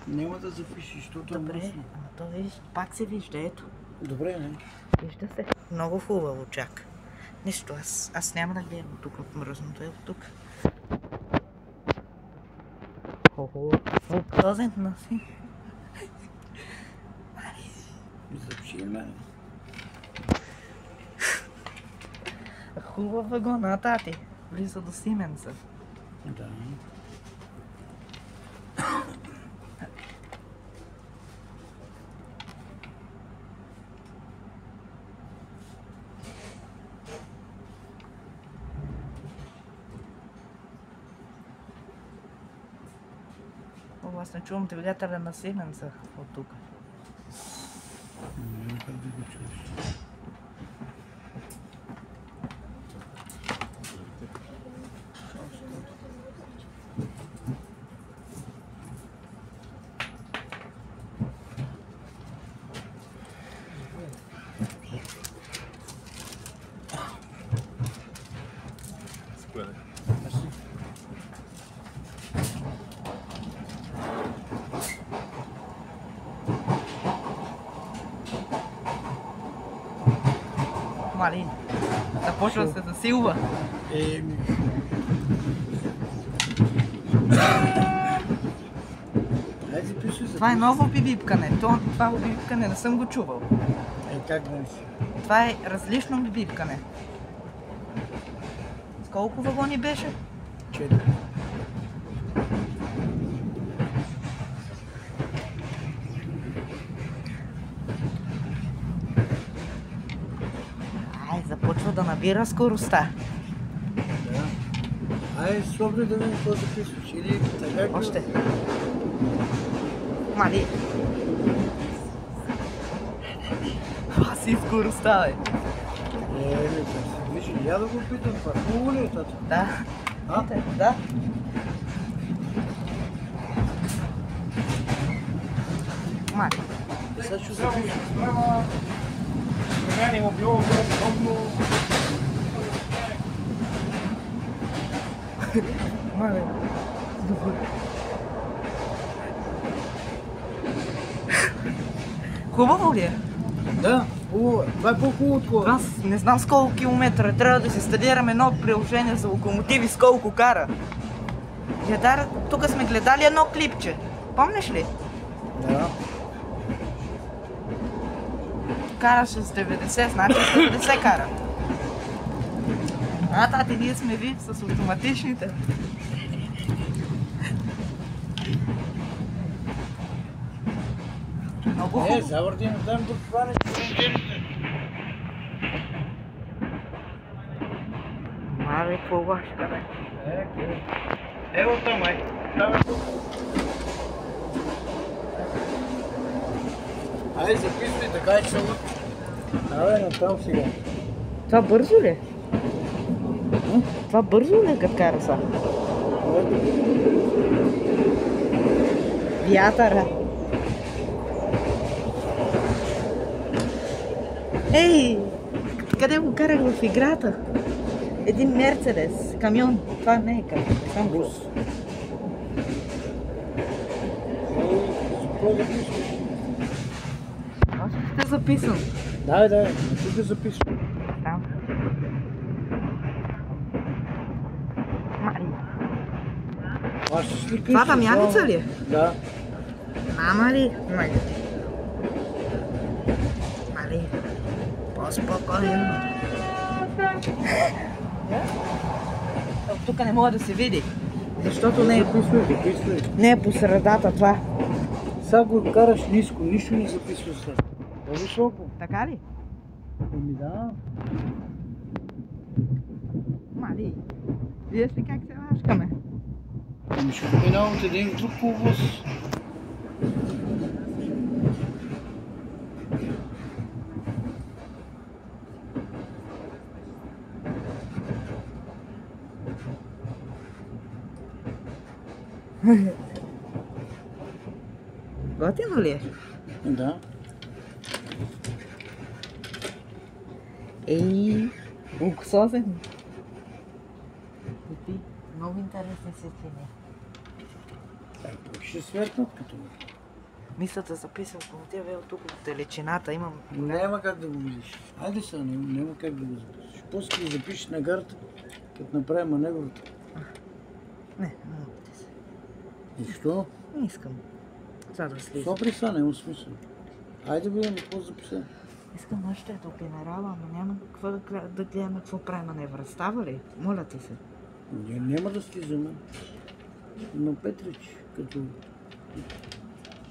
Няма да запишеш, защото Добре, ама то виж, пак се вижда, ето. Добре, не? Вижда се. Много хубаво чак. Нищо, аз няма да гледам тук от мръсното, ето тук. Хо-хо, лукозен носи. Запиши мен. Хубав вагон, а тати? Близо до Сименса. Да. Аз не чувам двигателя на Сименса от тук. Как да го чуеш? Мали, започва да се засилва. Това е ново бибипкане. Това бибипкане не съм го чувал. Как да не си? Това е различно бибипкане. С колко вагони беше? 4. Ай, започва да набира скоростта. Да. Ай, слабо да видим какво записваш. Или така... Още. Мали. Това си скоростта, бе. Виж, я да го питам това. Хубаво ли е тата? Да. А? Да. Мали. Сега ще запишеш. Мeni mu bilo udobno. Мали. Хубаво ли е? Да, хубаво. Това е по-хубаво от това. Аз не знам с колко километра. Трябва да си стадирам едно приложение за локомотиви с колко кара. Тук сме гледали едно клипче. Помниш ли? Да. Караше с 90, значи с 90 кара. А, тати, ние сме ви с автоматичните. Много хубаво. Завърди не дам да хванеш контейнерите. Мале, какво лашка, бе? Ево там, ай. Там е тук. Ай, записвай, така е чува. Абе, натам сега. Това бързо ли? Това бързо ли като кара са? Вятъра. Ей! Къде го карах в играта? Един Мерцедес, камион. Това не е камион, сам бус. Аз ще записвам. Да, тук записвам. Там. Мари. Това Дамяница ли е? Да. Мама ли? Мали. Мали. По-спокойно. Тук не мога да се види, защото не е по средата това. Сега го караш ниско, нищо не записваш сега. По-високо. Така ли? Ами да. Мали. Виж ли как се лашкаме? Ами ще минавам от един друг колбос. Готино ли е? Да. Ей, луксозен. Много интересни светлини. Ще светнат като Мисля да записвам локомотива, от тук от далечината имам. Няма как да го видиш. Айде сега, няма как да го запишеш. После ги запишеш на гарта, като направим маневрата. Не опити се. И що? Не искам. Това да слизам. Сопри са, няма смисъл. Айде видим какво записа. Искам още до генерала, ама няма какво да гледаме какво прави маневра. Става ли? Моля ти се. Няма да слизаме. На Петрич, като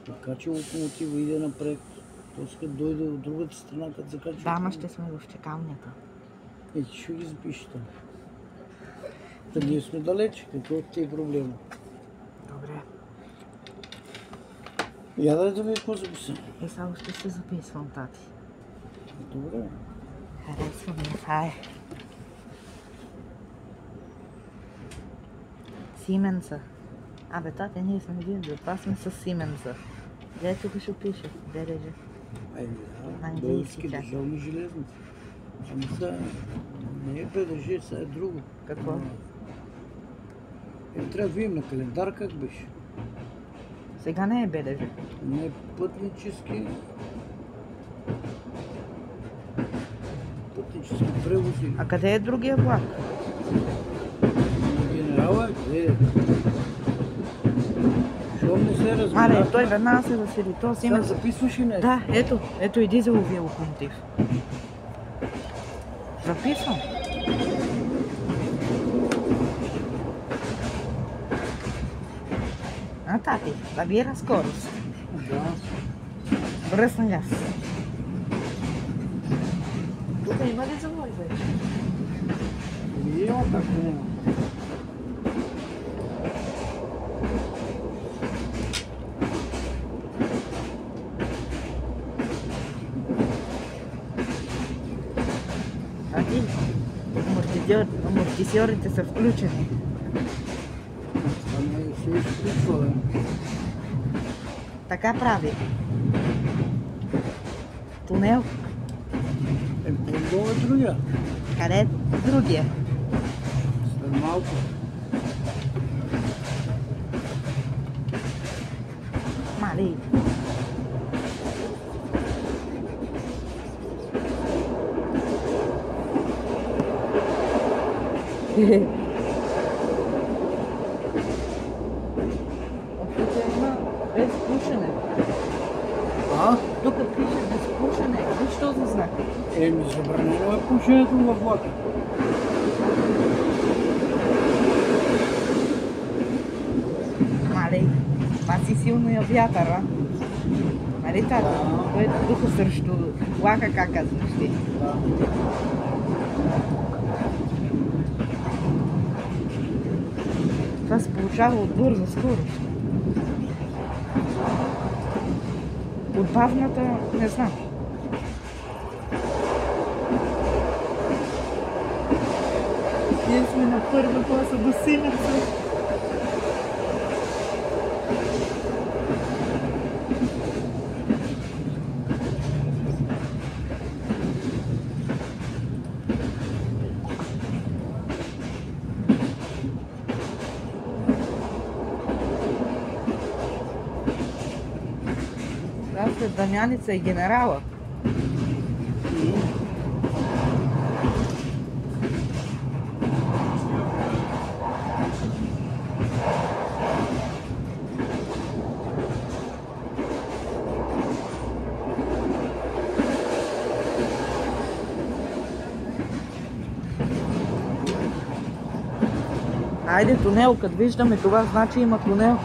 закача локомотива, иде напред. После като дойде от другата страна, като закача. Да, ама ще сме в чекалнята. Ти ще ги запишеш там. Та ние сме далеч, какво ти е проблема? Добре. Я да видим какво записа. И само ще се записвам, тати. Добре. Харесва ми. Хай. Сименса. Абе, тате, ние сме един, затова сме с Сименса. Гледай, тук ще пише. ДДЖ. Айде, да. Английски Български чак. държавни железници. Ама сега не е БДЖ, сега е друго. Какво? Трябва да видим на календар как беше. Сега не е БДЖ. Не е пътнически. Пътнически превози. А къде е другия влак? Генерала, къде е? Щом не се разбира. Аре, той веднага се засили. То Сега Сименса. записваш и нещо? Да, ето и дизеловия локомотив. Записвам. А, тати, набира скорост. Да. Бръсна газ. Тук има ли завой вече? Има как няма. Тати, амортизьорите са включени. Ама и се изключва, бе. Така прави. Тунел. По-долу е другия. Къде е другия? След малко. Мали. Тук има без пушене. А? Тук пише без пушене. Виж този знак. Забранено е пушенето във влака. Мали, паси силния вятър, а? Нали тата? Той е духа срещу влака, как казваш ти. Да. Това се получава от бърза скорост. От бавната не знам. Ние сме на първа класа до Сименса. Да, след Дамяница и генерала. Айде тунел, като виждаме това, значи има тунел.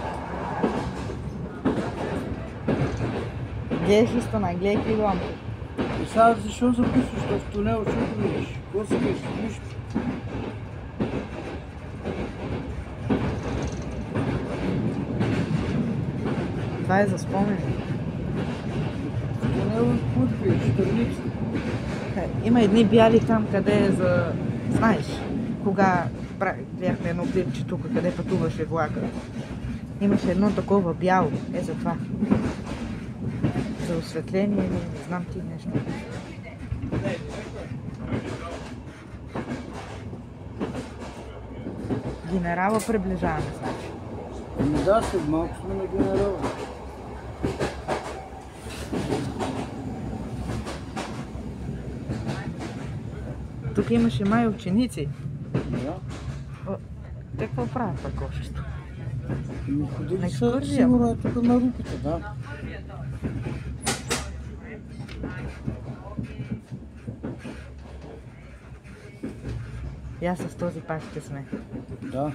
Гледаш ли стана, гледай какви лампи. И сега защо записваш в тунел, защото видиш? Какво си виж? Нищо. Това е за спомен. В тунел какво да видиш? Търница. Има едни бяли там, къде е за... Знаеш, кога гледахме едно клипче тук, къде пътуваше влака. Имаше едно такова бяло, е за това. За осветление или не знам ти нещо. Генерала приближаваме, значи. Ами да, след малко сме на генерала. Тук имаше май ученици. Да. Те какво правят пък още? Ами На ходили са екскурзия? сигурно е тук на рупите, да. И аз с този пак ще сме. Да.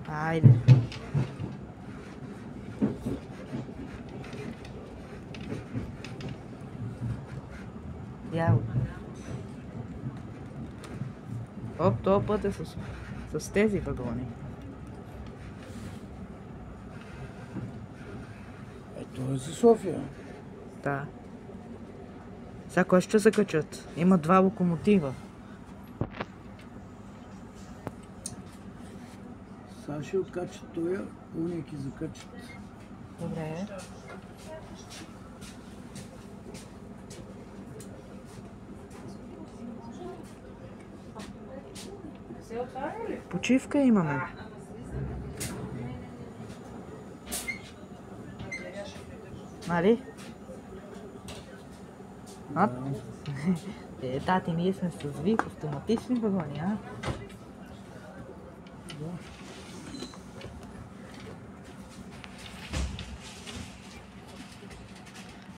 Айде. Яо. Оп, този път е с тези вагони. Ето е за София. Да. Сега кой ще закачат? Има 2 локомотива. Сега ще откачат тоя, уния ги закачат. Добре. Почивка имаме. Нали? А? Тати, ние сме с ВИК автоматични вагони, а?